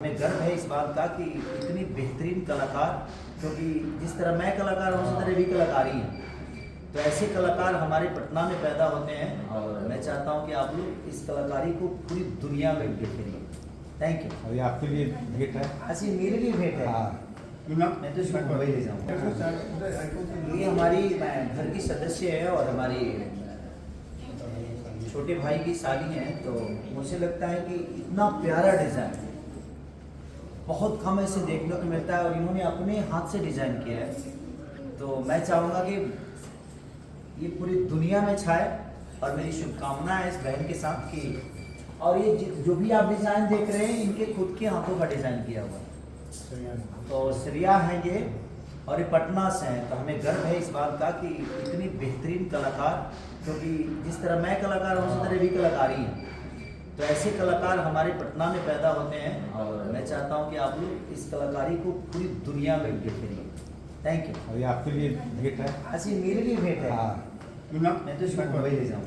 हमें गर्व है इस बात का कि इतनी बेहतरीन कलाकार, क्योंकि जिस तरह मैं कलाकार हूँ उसी तरह भी कलाकारी हैं, तो ऐसे कलाकार हमारे पटना में पैदा होते हैं और मैं चाहता हूँ कि आप लोग इस कलाकारी को पूरी दुनिया में बिखेरिए। Thank you. अभी आपके लिए भेंट है। ऐसी मेरे लिए भेंट है। हाँ। मैं तो इसको मुंबई ले जाऊँगा। ये हमारी घर की सदस्य है और हमारी छोटे भाई की शादी है, तो मुझे लगता है कि इतना प्यारा डिज़ाइन बहुत कम ऐसे देखने को मिलता है और इन्होंने अपने हाथ से डिज़ाइन किया है, तो मैं चाहूँगा कि ये पूरी दुनिया में छाए और मेरी शुभकामनाएं है इस बहन के साथ कि और ये जो भी आप डिज़ाइन देख रहे हैं इनके खुद के हाथों का डिज़ाइन किया हुआ है, तो श्रिया है ये और ये पटना से हैं, तो हमें गर्व है इस बात का कि इतनी बेहतरीन कलाकार, क्योंकि जिस तरह मैं कलाकार हूँ उसी तरह भी कलाकारी हैं, तो ऐसे कलाकार हमारे पटना में पैदा होते हैं और मैं चाहता हूँ कि आप लोग इस कलाकारी को पूरी दुनिया में बिखेरिए। Thank you. अभी आपके लिए भेंट है। ऐसी मेरे लिए भेंट है। हाँ। मैं तो इसको मुंबई ले जाऊँगा।